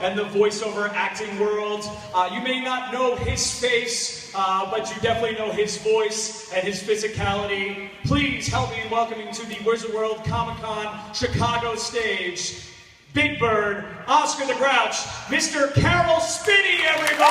and the voiceover acting world. You may not know his face, but you definitely know his voice and his physicality. Please help me in welcoming to the Wizard World Comic-Con Chicago stage, Big Bird, Oscar the Grouch, Mr. Carroll Spinney, everybody!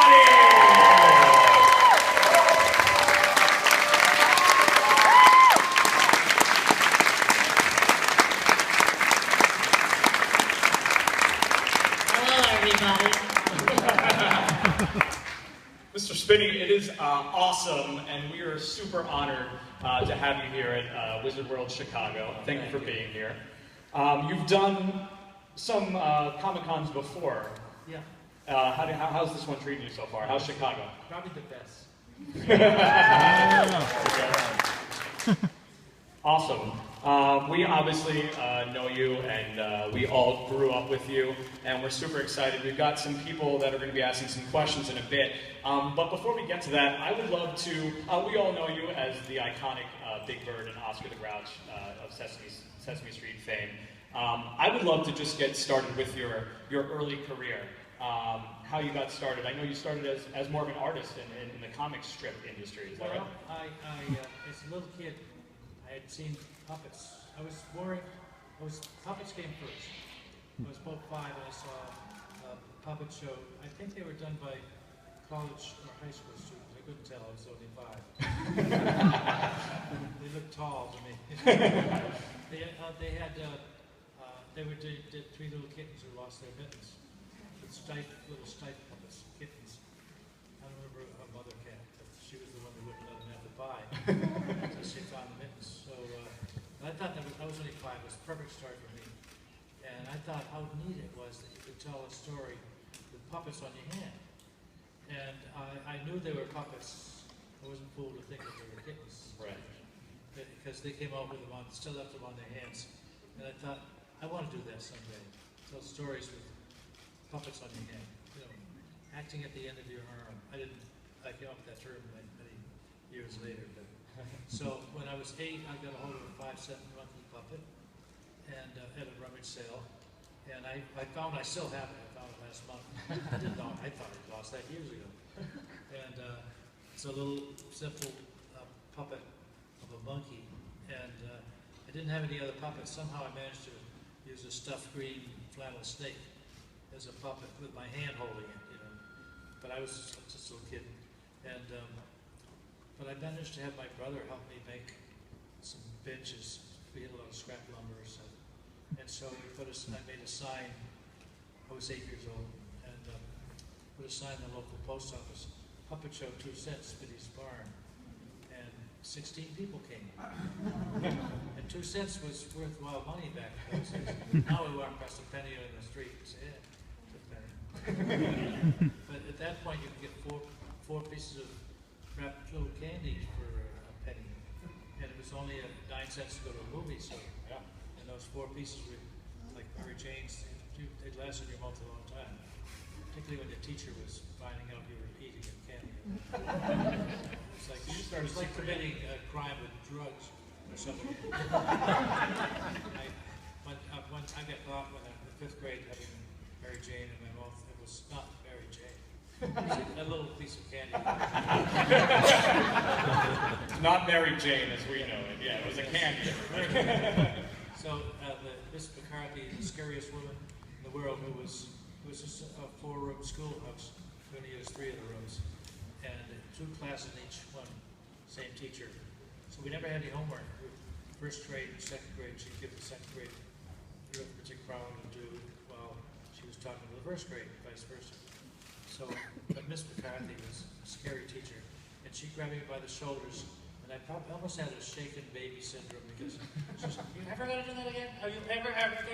Mr. Spinney, it is awesome, and we are super honored to have you here at Wizard World Chicago. Thank you for being here. You've done some Comic-Cons before. Yeah. How's this one treating you so far? How's Chicago? Probably the best. Awesome. We obviously know you, and we all grew up with you, and we're super excited. We've got some people that are going to be asking some questions in a bit. But before we get to that, I would love to, we all know you as the iconic Big Bird and Oscar the Grouch of Sesame Street fame. I would love to just get started with your early career. How you got started. I know you started as more of an artist in the comic strip industry, is that right? I as a little kid, I had seen puppets. Puppets came first. I was about 5 and I saw a puppet show. I think they were done by college or high school students. I couldn't tell, I was only 5. They looked tall to me. They did 3 little kittens who lost their mittens. Little stipe puppets, kittens. I don't remember her mother cat, but she was the one who wouldn't let them have the pie. So she found the mittens. So I thought I was only 5. It was a perfect start for me. And I thought how neat it was that you could tell a story with puppets on your hand. And I knew they were puppets. I wasn't fooled to think that they were kittens. Right. Because they came out with them on, still left them on their hands. And I thought, I want to do that someday. Tell stories with puppets on your hand. You know, acting at the end of your arm. I came up with that term many years later. But so when I was 8, I got a hold of a 5-cent monkey puppet and at a rummage sale. And I found I still have it. I found it last month. I didn't know. I thought I lost that years ago. And it's a little simple puppet of a monkey. And I didn't have any other puppets. Somehow I managed to use a stuffed green flannel snake as a puppet with my hand holding it, you know. But I was just a little kid. And but I managed to have my brother help me make some benches. We had a lot of scrap lumber or something. And so I made a sign. I was 8 years old, and put a sign in the local post office. Puppet show, 2 cents, Spinney's barn. And 16 people came. And 2 cents was worthwhile money back in those days. Now we walk past a penny on the street and say, yeah, it's a penny. But at that point, you could get four pieces of wrapped little candy for a penny. And it was only 9 cents to go to a movie, so yeah. And those 4 pieces were like Mary Jane's. They'd last in your mouth a long time. Particularly when the teacher was finding out you were eating a candy. It was like committing a crime with drugs or something. I got caught when in the 5th grade having Mary Jane in my mouth. It was not Mary Jane. It was a little piece of candy. Not Mary Jane as we know it. Yeah, it was a candy. So Miss McCarthy, the scariest woman in the world, who was just a 4-room schoolhouse. We only used 3 of the rooms, and 2 classes in each one, same teacher. So we never had any homework. First grade and second grade, she'd give the second grade arithmetic problem to do while she was talking to the first grade, vice versa. So, but Miss McCarthy was a scary teacher, and she grabbed me by the shoulders, and I almost had a shaken baby syndrome because she was like, "You ever gonna do that again? Are you ever gonna?" I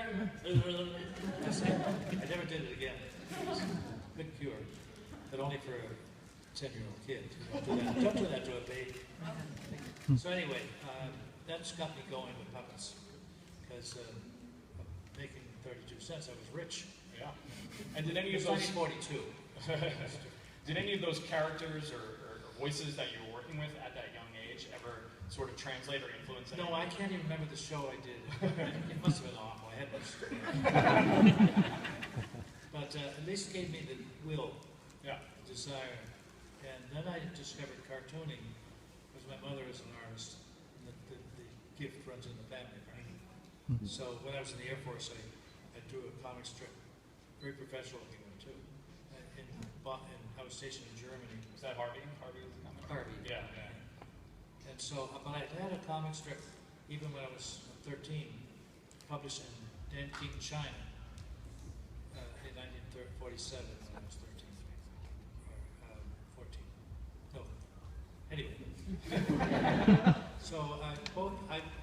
never did it again. It was a good cure, but only for a 10-year-old kid. Don't do that to a baby. So anyway, that's got me going with puppets, because making 32 cents, I was rich. Yeah. And did any of those 42? Did any of those characters or voices that you were working with at that young age ever sort of translate or influence anything? No, I can't even remember the show I did. It must have been awful. I had much. But But at least it gave me the will, Yeah. the desire. And then I discovered cartooning, because my mother is an artist, and the gift runs in the family, right? So when I was in the Air Force, I drew a comic strip, very professional looking one too. And I was stationed in Germany. Was that Harvey? Harvey was the comic? Harvey. Yeah. And so, but I had a comic strip even when I was 13, published in Nanking, China, in 1947 when I was 13, or 14. No, anyway. So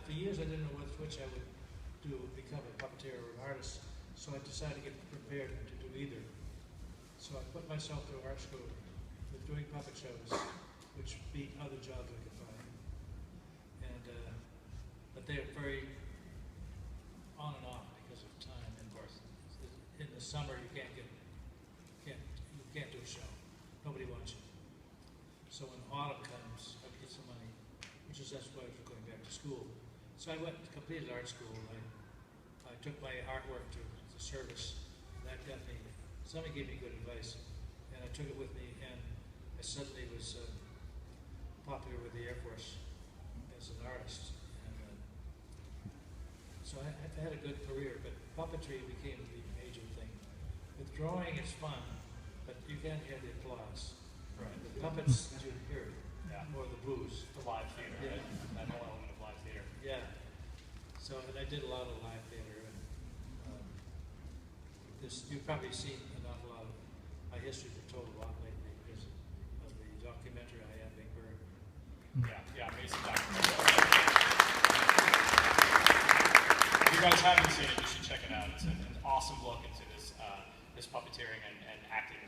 for years I didn't know which I would do, become a puppeteer or an artist. So I decided to get prepared to do either. So I put myself through art school with doing puppet shows, which beat other jobs I could find. And but they're very on and off because of time. And of course, in the summer you can't do a show. Nobody wants you. So when autumn comes, I get some money, that's why I was going back to school. So I completed art school. I took my artwork to the service. That got me. Somebody gave me good advice, and I took it with me. And I suddenly was popular with the Air Force as an artist. And so I've had a good career, but puppetry became the major thing. With drawing, it's fun, but you can't hear the applause. Right. The puppets, you hear it, or the boos. The live theater, Yeah. right? That whole element of live theater. Yeah. So, and I did a lot of live theater, and you've probably seen an awful lot of my history been told a lot lately because of the documentary I have, Big Bird. Yeah, amazing documentary. If you guys haven't seen it, you should check it out. It's an awesome look into this puppeteering and acting